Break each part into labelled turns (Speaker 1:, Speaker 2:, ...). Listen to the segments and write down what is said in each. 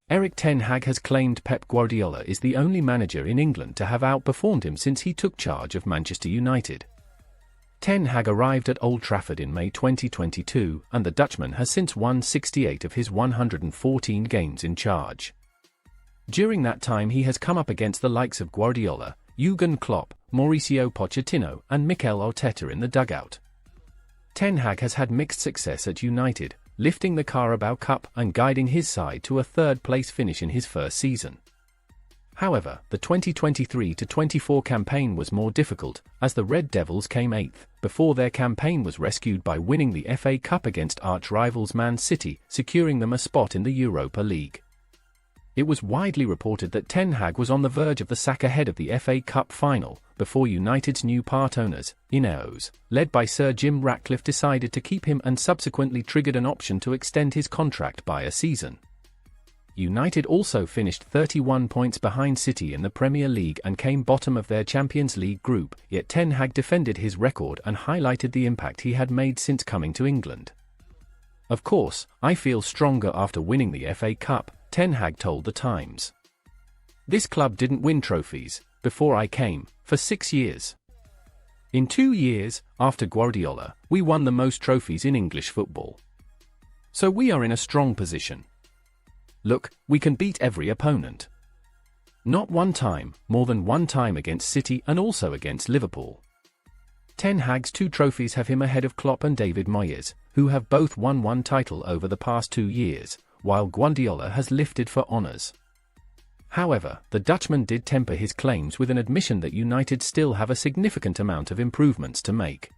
Speaker 1: Erik Ten Hag has claimed Pep Guardiola is the only manager in England to have outperformed him since he took charge of Manchester United. Ten Hag arrived at Old Trafford in May 2022, and the Dutchman has since won 68 of his 114 games in charge. During that time he has come up against the likes of Guardiola, Jurgen Klopp, Mauricio Pochettino, and Mikel Arteta in the dugout. Ten Hag has had mixed success at United, lifting the Carabao Cup and guiding his side to a third-place finish in his first season. However, the 2023-24 campaign was more difficult, as the Red Devils came 8th, before their campaign was rescued by winning the FA Cup against arch-rivals Man City, securing them a spot in the Europa League. It was widely reported that Ten Hag was on the verge of the sack ahead of the FA Cup final, before United's new part owners, Ineos, led by Sir Jim Ratcliffe, decided to keep him and subsequently triggered an option to extend his contract by a season. United also finished 31 points behind City in the Premier League and came bottom of their Champions League group, yet Ten Hag defended his record and highlighted the impact he had made since coming to England. "Of course, I feel stronger after winning the FA Cup," Ten Hag told The Times. "This club didn't win trophies, before I came, for 6 years. In 2 years, after Guardiola, we won the most trophies in English football. So we are in a strong position. Look, we can beat every opponent. Not one time, more than one time against City and also against Liverpool." Ten Hag's 2 trophies have him ahead of Klopp and David Moyes, who have both won one title over the past 2 years, while Guardiola has lifted for honours. However, the Dutchman did temper his claims with an admission that United still have a significant amount of improvements to make.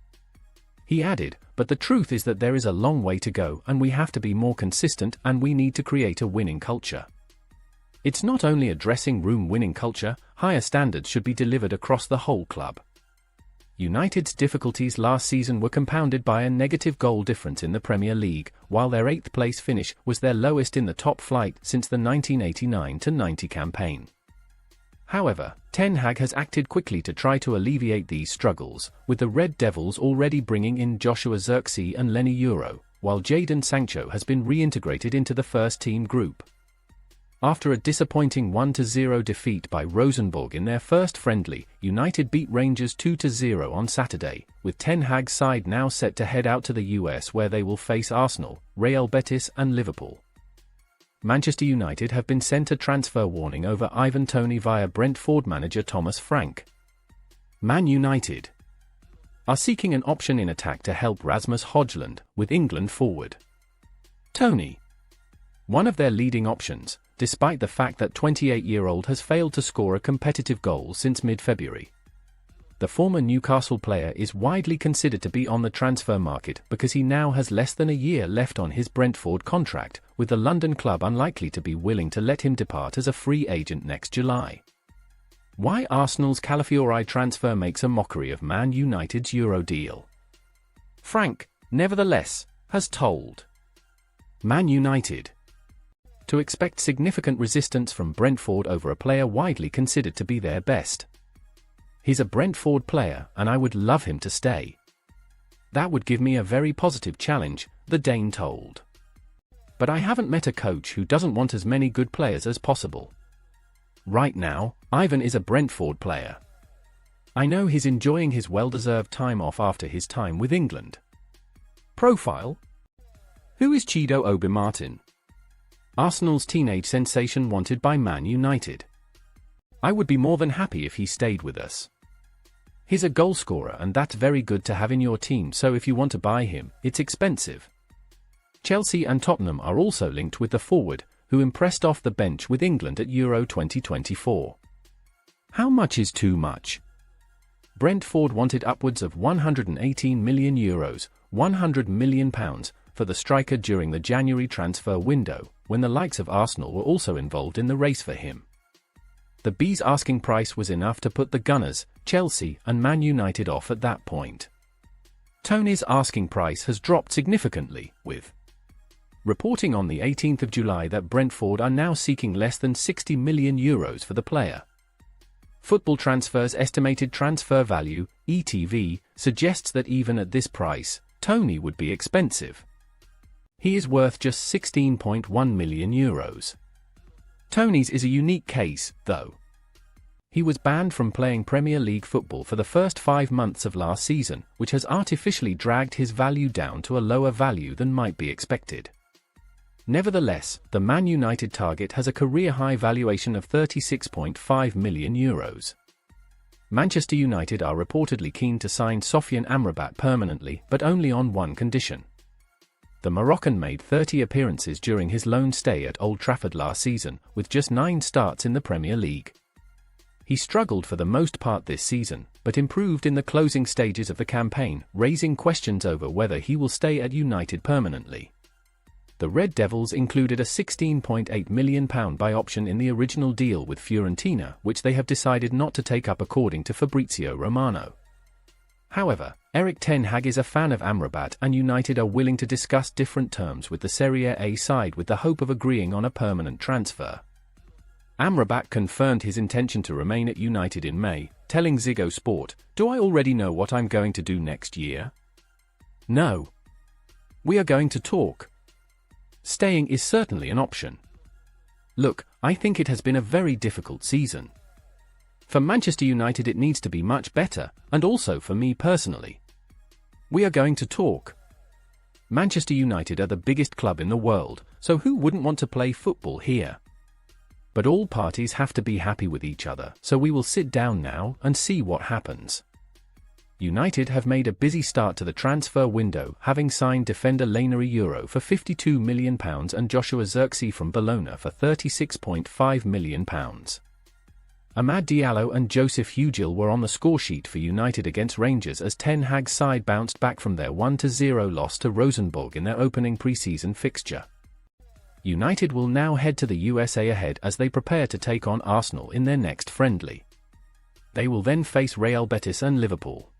Speaker 1: He added, "But the truth is that there is a long way to go and we have to be more consistent and we need to create a winning culture. It's not only a dressing room winning culture, higher standards should be delivered across the whole club." United's difficulties last season were compounded by a negative goal difference in the Premier League, while their 8th-place finish was their lowest in the top flight since the 1989-90 campaign. However, Ten Hag has acted quickly to try to alleviate these struggles, with the Red Devils already bringing in Joshua Zirkzee and Lenny Euro, while Jadon Sancho has been reintegrated into the first-team group. After a disappointing 1-0 defeat by Rosenborg in their first friendly, United beat Rangers 2-0 on Saturday, with Ten Hag's side now set to head out to the US where they will face Arsenal, Real Betis and Liverpool. Manchester United have been sent a transfer warning over Ivan Toney via Brentford manager Thomas Frank. Man United are seeking an option in attack to help Rasmus Højlund, with England forward Toney, one of their leading options, despite the fact that 28-year-old has failed to score a competitive goal since mid-February. The former Newcastle player is widely considered to be on the transfer market because he now has less than a year left on his Brentford contract, with the London club unlikely to be willing to let him depart as a free agent next July. Why Arsenal's Calafiori transfer makes a mockery of Man United's Euro deal. Frank, nevertheless, has told Man United to expect significant resistance from Brentford over a player widely considered to be their best. "He's a Brentford player and I would love him to stay. That would give me a very positive challenge," the Dane told. "But I haven't met a coach who doesn't want as many good players as possible. Right now, Ivan is a Brentford player. I know he's enjoying his well-deserved time off after his time with England." Profile: Who is Chido Obi Martin? Arsenal's teenage sensation wanted by Man United. "I would be more than happy if he stayed with us. He's a goalscorer and that's very good to have in your team, so if you want to buy him, it's expensive." Chelsea and Tottenham are also linked with the forward, who impressed off the bench with England at Euro 2024. How much is too much? Brentford wanted upwards of €118 million, £100 million, for the striker during the January transfer window, when the likes of Arsenal were also involved in the race for him. The Bees' asking price was enough to put the Gunners, Chelsea and Man United off at that point. Toney's asking price has dropped significantly, with reporting on the 18th of July that Brentford are now seeking less than €60 million for the player. Football Transfer's estimated transfer value, ETV, suggests that even at this price, Toney would be expensive. He is worth just €16.1 million. Toney's is a unique case, though. He was banned from playing Premier League football for the first 5 months of last season, which has artificially dragged his value down to a lower value than might be expected. Nevertheless, the Man United target has a career-high valuation of €36.5 million. Manchester United are reportedly keen to sign Sofian Amrabat permanently, but only on one condition. The Moroccan made 30 appearances during his loan stay at Old Trafford last season, with just 9 starts in the Premier League. He struggled for the most part this season, but improved in the closing stages of the campaign, raising questions over whether he will stay at United permanently. The Red Devils included a £16.8 million buy option in the original deal with Fiorentina, which they have decided not to take up according to Fabrizio Romano. However, Erik Ten Hag is a fan of Amrabat and United are willing to discuss different terms with the Serie A side with the hope of agreeing on a permanent transfer. Amrabat confirmed his intention to remain at United in May, telling Ziggo Sport, "Do I already know what I'm going to do next year? No. We are going to talk. Staying is certainly an option. Look, I think it has been a very difficult season. For Manchester United it needs to be much better, and also for me personally. We are going to talk. Manchester United are the biggest club in the world, so who wouldn't want to play football here? But all parties have to be happy with each other, so we will sit down now and see what happens." United have made a busy start to the transfer window, having signed defender Lainery Euro for £52 million and Joshua Zirkzee from Bologna for £36.5 million. Amad Diallo and Joseph Hugill were on the scoresheet for United against Rangers as Ten Hag's side bounced back from their 1-0 loss to Rosenborg in their opening pre-season fixture. United will now head to the USA ahead as they prepare to take on Arsenal in their next friendly. They will then face Real Betis and Liverpool.